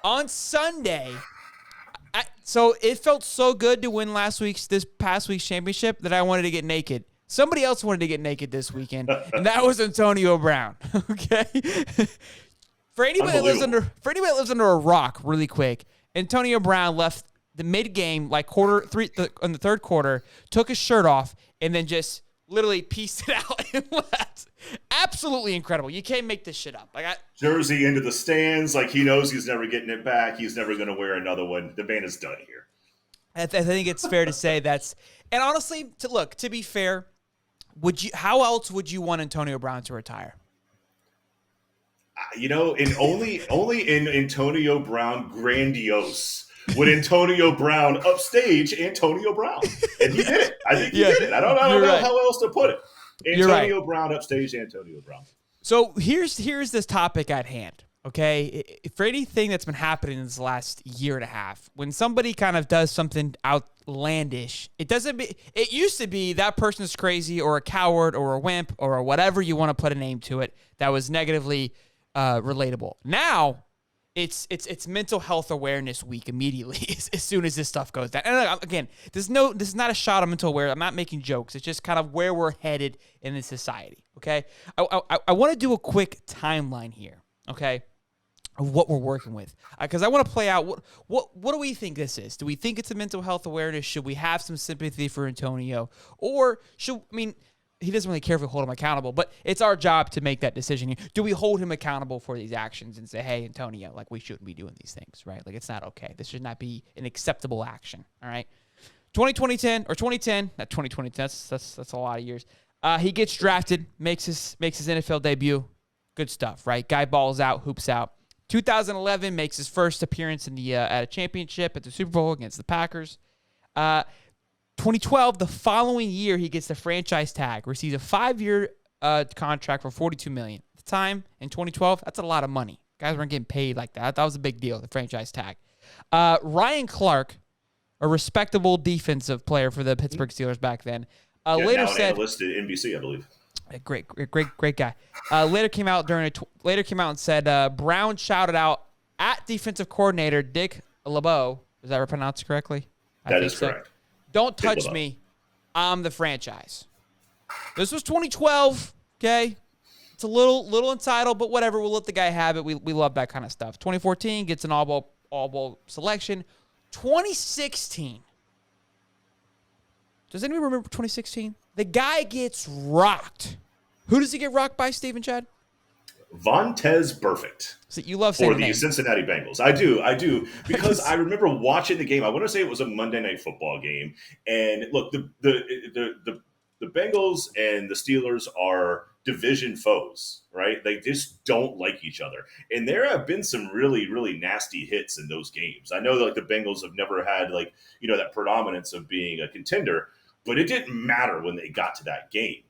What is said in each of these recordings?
On Sunday, so it felt so good to win this past week's championship that I wanted to get naked. Somebody else wanted to get naked this weekend, and that was Antonio Brown. Okay, for anybody that lives under a rock, really quick, Antonio Brown left the mid-game, like in the third quarter, took his shirt off, and then just literally pieced it out and left. Absolutely incredible. You can't make this shit up. Jersey into the stands, like he knows he's never getting it back. He's never going to wear another one. The man is done here. I think it's fair to say and honestly, to be fair, how else would you want Antonio Brown to retire? Only in Antonio Brown grandiose would Antonio Brown upstage Antonio Brown, and he did it. I think he did it. I don't know how else to put it. Antonio Brown upstage Antonio Brown. So here's this topic at hand. Okay, for anything that's been happening in this last year and a half, when somebody kind of does something outlandish, it used to be that person's crazy or a coward or a wimp or whatever you want to put a name to it that was negatively relatable. Now it's mental health awareness week immediately as soon as this stuff goes down. And again, this is not a shot of mental awareness. I'm not making jokes. It's just kind of where we're headed in this society. Okay, I want to do a quick timeline here. Okay. Of what we're working with, because I want to play out what do we think this is? Do we think it's a mental health awareness? Should we have some sympathy for Antonio, or he doesn't really care if we hold him accountable, but it's our job to make that decision. Do we hold him accountable for these actions and say, hey, Antonio, like we shouldn't be doing these things, right? Like it's not okay. This should not be an acceptable action. All right, 2010, not 2020. That's a lot of years. He gets drafted, makes his NFL debut. Good stuff, right? Guy balls out, hoops out. 2011 makes his first appearance in at a championship at the Super Bowl against the Packers. 2012, the following year, he gets the franchise tag, receives a 5-year contract for $42 million. At the time, in 2012, that's a lot of money. Guys weren't getting paid like that. That was a big deal, the franchise tag. Ryan Clark, a respectable defensive player for the Pittsburgh Steelers back then, later now said, an analyst at NBC, I believe. Great guy. Later came out and said Brown shouted out at defensive coordinator Dick LeBeau. Is that pronounced correctly? That is correct. Don't touch me. I'm the franchise. This was 2012. Okay, it's a little entitled, but whatever. We'll let the guy have it. We love that kind of stuff. 2014 gets an All Bowl selection. 2016. Does anyone remember 2016? The guy gets rocked. Who does he get rocked by, Stephen Chad? Vontez Burfict. So you love saying for the Cincinnati Bengals. I do, because I remember watching the game. I want to say it was a Monday Night Football game. And look, the Bengals and the Steelers are division foes, right? They just don't like each other. And there have been some really, really nasty hits in those games. I know that the Bengals have never had that predominance of being a contender, but it didn't matter when they got to that game.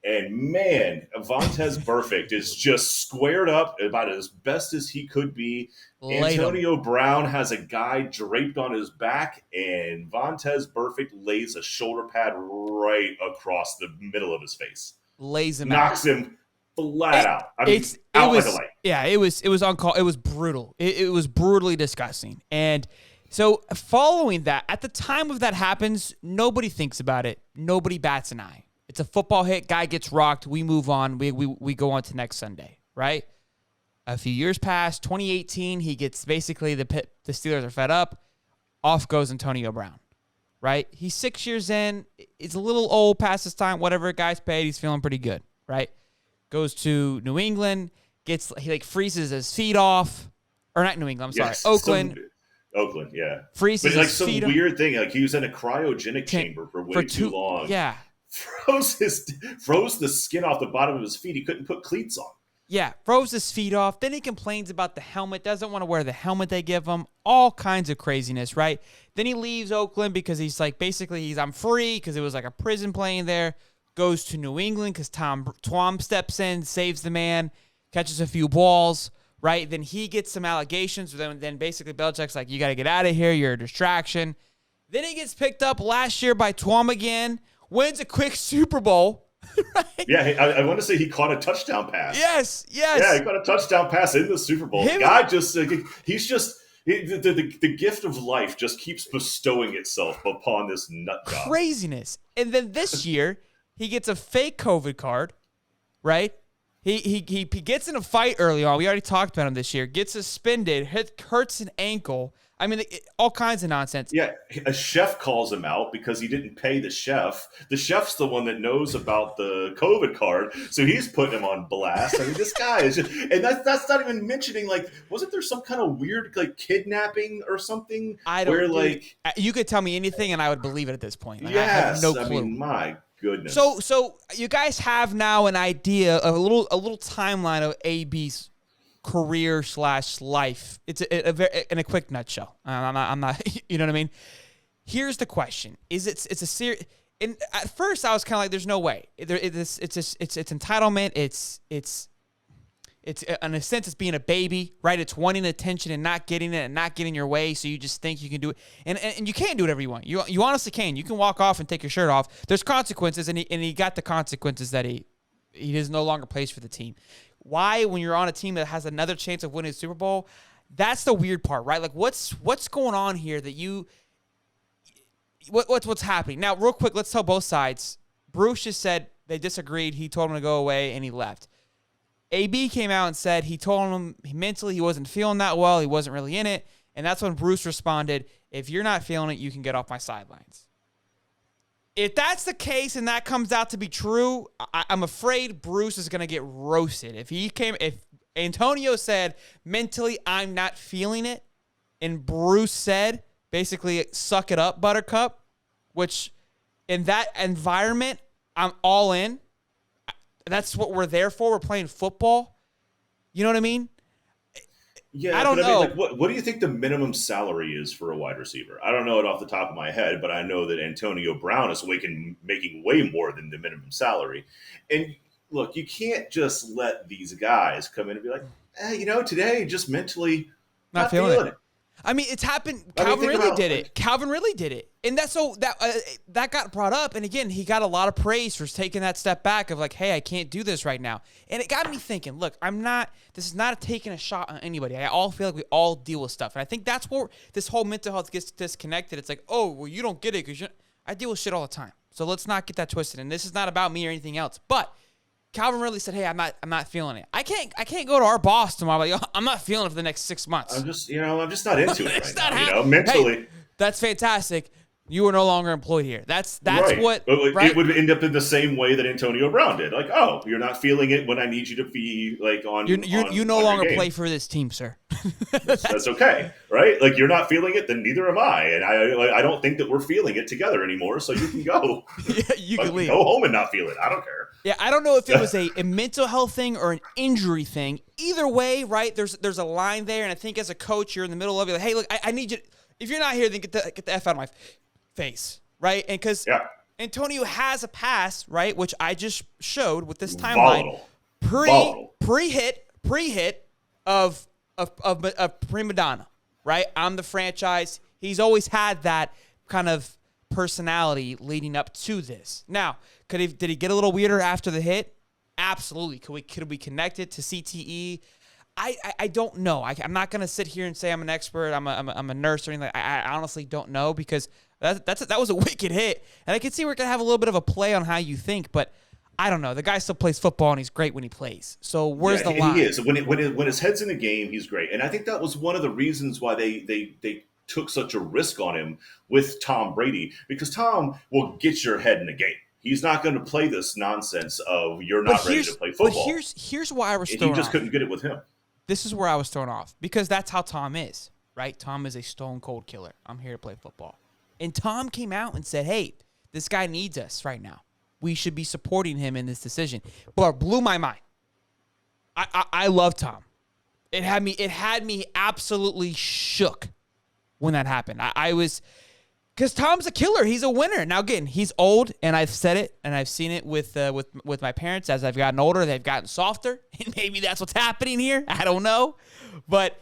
And man, Vontez Burfict is just squared up about as best as he could be. Antonio Brown has a guy draped on his back, and Vontez Burfict lays a shoulder pad right across the middle of his face. Lays him Knocks him flat out. I mean, like a light. Yeah, it was on call. It was brutal. It was brutally disgusting. And so following that, at the time of that happens, nobody thinks about it. Nobody bats an eye. It's a football hit. Guy gets rocked. We move on. We go on to next Sunday, right? A few years pass. 2018, he gets basically the Steelers are fed up. Off goes Antonio Brown, right? He's 6 years in. It's a little old past his time. Whatever, guy's paid. He's feeling pretty good, right? Goes to New England. He freezes his feet off. Or not New England. I'm sorry. Oakland. Oakland, yeah. Freezes but his feet some weird thing. Like he was in a cryogenic chamber for way too long. Yeah. Froze the skin off the bottom of his feet. He couldn't put cleats on. Yeah, froze his feet off. Then he complains about the helmet, doesn't want to wear the helmet they give him. All kinds of craziness, right? Then he leaves Oakland because he's I'm free because it was like a prison playing there. Goes to New England because Twom steps in, saves the man, catches a few balls, right? Then he gets some allegations. Then basically Belichick's like, you got to get out of here. You're a distraction. Then he gets picked up last year by Twom again. Wins a quick Super Bowl. Right? Yeah, I want to say he caught a touchdown pass. Yes. Yeah, he caught a touchdown pass in the Super Bowl. The guy The gift of life just keeps bestowing itself upon this nut job. Craziness. And then this year, he gets a fake COVID card, right? He gets in a fight early on. We already talked about him this year. Gets suspended, hurts an ankle. I mean, all kinds of nonsense. Yeah, a chef calls him out because he didn't pay the chef. The chef's the one that knows about the COVID card, so he's putting him on blast. I mean, this guy is just, and that's not even mentioning, like, wasn't there some kind of weird, like, kidnapping or something? I don't. You could tell me anything, and I would believe it at this point. Like, yes, I have no clue. I mean, my goodness. So you guys have now an idea, a little timeline of AB's career / life. It's in a quick nutshell. I'm not you know what I mean? Here's the question: it's a serious? And at first I was kind of like, "There's no way." It's entitlement. It's in a sense it's being a baby, right? It's wanting attention and not getting it and not getting your way, so you just think you can do it, and you can't do whatever you want. You honestly can. You can walk off and take your shirt off. There's consequences, and he got the consequences that he is no longer plays for the team. Why, when you're on a team that has another chance of winning the Super Bowl, that's the weird part, right? Like, what's going on here that what's happening? Now, real quick, let's tell both sides. Bruce just said they disagreed. He told him to go away, and he left. AB came out and said he told him mentally he wasn't feeling that well. He wasn't really in it. And that's when Bruce responded, "If you're not feeling it, you can get off my sidelines." If that's the case and that comes out to be true, I'm afraid Bruce is going to get roasted. If Antonio said, mentally, I'm not feeling it, and Bruce said, basically, suck it up, Buttercup, which in that environment, I'm all in. That's what we're there for. We're playing football. You know what I mean? Yeah, I don't know. mean, like, what do you think the minimum salary is for a wide receiver? I don't know it off the top of my head, but I know that Antonio Brown is making way more than the minimum salary. And look, you can't just let these guys come in and be like, today just mentally not feeling it. I mean, it's happened. Calvin Ridley did it. And that's that got brought up. And again, he got a lot of praise for taking that step back of like, hey, I can't do this right now. And it got me thinking, look, this is not taking a shot on anybody. I all feel like we all deal with stuff. And I think that's where this whole mental health gets disconnected. It's like, oh, well, you don't get it because I deal with shit all the time. So let's not get that twisted. And this is not about me or anything else. But Calvin Ridley said, "Hey, I'm not feeling it. I can't go to our boss tomorrow. Like, I'm not feeling it for the next 6 months. I'm just not into it right now. Mentally, hey, that's fantastic. You are no longer employed here. That's right. what right? It would end up in the same way that Antonio Brown did. Like, oh, you're not feeling it when I need you to be like on. You no longer play for this team, sir. that's okay, right? Like, you're not feeling it, then neither am I, and I don't think that we're feeling it together anymore. So you can go. Yeah, you can leave. Go home and not feel it. I don't care. Yeah, I don't know if it was a mental health thing or an injury thing. Either way, right? There's a line there, and I think as a coach, you're in the middle of it. Like, hey, look, I need you. If you're not here, then get the F out of my face, right? And because Antonio has a past, right, which I just showed with this timeline, pre-hit of prima-donna, right? I'm the franchise. He's always had that kind of personality leading up to this. Now, did he get a little weirder after the hit? Absolutely. Could we connect it to CTE? I don't know. I'm not gonna sit here and say I'm an expert. I'm a nurse or anything. I honestly don't know because that was a wicked hit, and I can see we're gonna have a little bit of a play on how you think, but I don't know. The guy still plays football and he's great when he plays. So where's the line? He is when his head's in the game, he's great, and I think that was one of the reasons why they took such a risk on him with Tom Brady, because Tom will get your head in the game. He's not going to play this nonsense of you're not ready to play football. But here's why I was thrown off. He just couldn't get it with him. This is where I was thrown off because that's how Tom is, right? Tom is a stone cold killer. I'm here to play football. And Tom came out and said, hey, this guy needs us right now. We should be supporting him in this decision. But it blew my mind. I love Tom. It had me absolutely shook when that happened. I was, because Tom's a killer. He's a winner. Now again, he's old, and I've said it, and I've seen it with my parents as I've gotten older. They've gotten softer, and maybe that's what's happening here. I don't know, but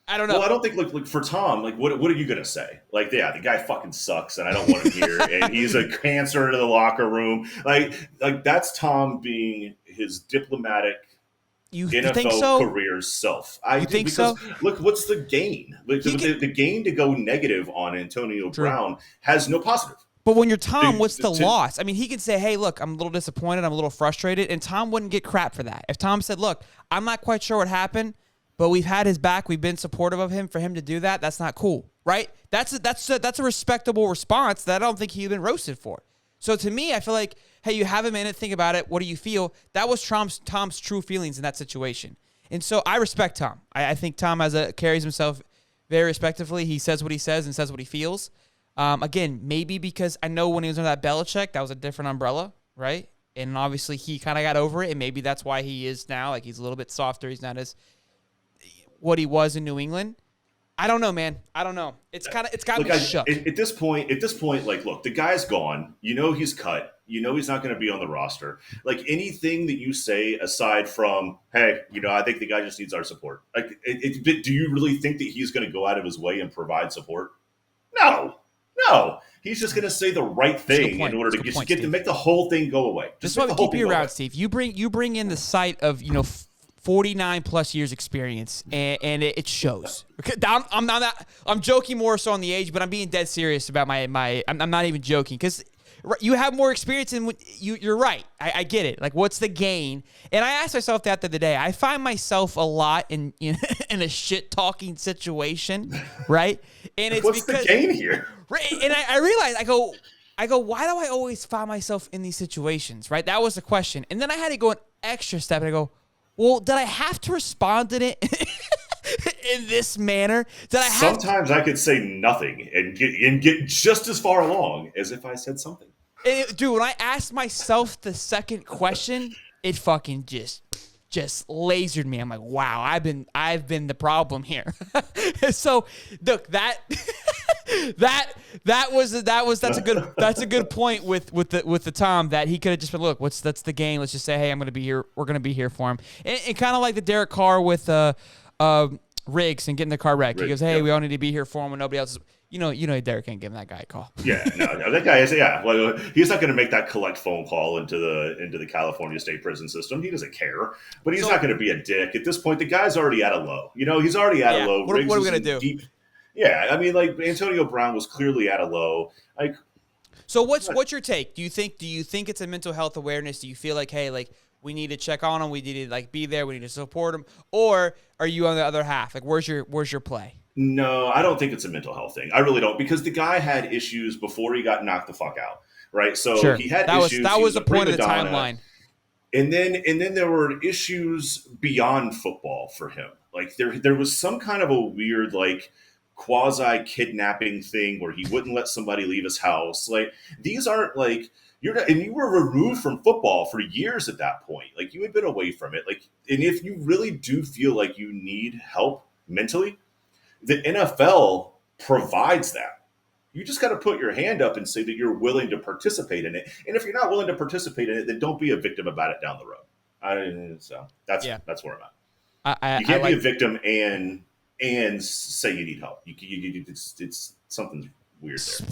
I don't know. Well, I don't think like for Tom, like what are you gonna say? Like, yeah, the guy fucking sucks, and I don't want him here, and he's a cancer to the locker room. Like that's Tom being his diplomatic You think NFL so? career self. I You do, think because so? look, what's the gain? Like, the gain to go negative on Antonio True. Brown has no positive. But when you're Tom, what's the To, loss? I mean, he can say, hey, look, I'm a little disappointed. I'm a little frustrated. And Tom wouldn't get crap for that. If Tom said, look, I'm not quite sure what happened, but we've had his back. We've been supportive of him. For him to do that, that's not cool, right? That's a respectable response that I don't think he'd been roasted for. So to me, I feel like, hey, you have a minute, think about it. What do you feel? That was Tom's true feelings in that situation. And so I respect Tom. I think Tom carries himself very respectfully. He says what he says and says what he feels. Again, maybe because I know when he was under that Belichick, that was a different umbrella, right? And obviously he kind of got over it, and maybe that's why he is now. Like, he's a little bit softer. He's not as what he was in New England. I don't know, man. I don't know. It's got me shook. At this point, like, look, the guy's gone. You know he's cut. You know he's not going to be on the roster. Like, anything that you say aside from, hey, I think the guy just needs our support. Like, do you really think that he's going to go out of his way and provide support? No. He's just going to say the right thing in order to get to make the whole thing go away. This is why we keep you around, Steve. You bring in the sight of 49 plus years experience, and it shows. I'm joking more so on the age, but I'm being dead serious about my. I'm not even joking, because you have more experience, and you're right. I get it. Like, what's the gain? And I asked myself that the other day. I find myself a lot in a shit talking situation, right? And it's what's the gain here? Right, and I realized, I go, why do I always find myself in these situations, right? That was the question. And then I had to go an extra step, and I go, well, did I have to respond to it in this manner? Sometimes I could say nothing and get just as far along as if I said something. Dude, when I asked myself the second question, it fucking just lasered me. I'm like, wow, I've been the problem here. So look, that's a good point with the Tom, that he could have just been, look, that's the game. Let's just say, hey, I'm gonna be here. We're gonna be here for him. And kind of like the Derek Carr with Riggs and getting the car wrecked. He goes, hey, we all need to be here for him when nobody else is. Derek ain't giving that guy a call. Yeah, no, that guy is. Yeah, well, he's not going to make that collect phone call into the California state prison system. He doesn't care, but he's not going to be a dick at this point. The guy's already at a low. He's already at a low. What are we going to do? Deep, yeah, I mean, like, Antonio Brown was clearly at a low. Like, so what's your take? Do you think it's a mental health awareness? Do you feel like, hey, like, we need to check on him, we need to, like, be there, we need to support him, or are you on the other half? Like, where's your play? No, I don't think it's a mental health thing. I really don't, because the guy had issues before he got knocked the fuck out, right? So sure. He had issues. That was a the point of the prima-donna. timeline. And then there were issues beyond football for him. Like, there was some kind of a weird, like, quasi kidnapping thing where he wouldn't let somebody leave his house. Like, these aren't like you were removed from football for years at that point. Like, you had been away from it. Like, and if you really do feel like you need help mentally, the NFL provides that. You just got to put your hand up and say that you're willing to participate in it. And if you're not willing to participate in it, then don't be a victim about it down the road. So that's where I'm at. You can't be a victim and say you need help. It's something weird there.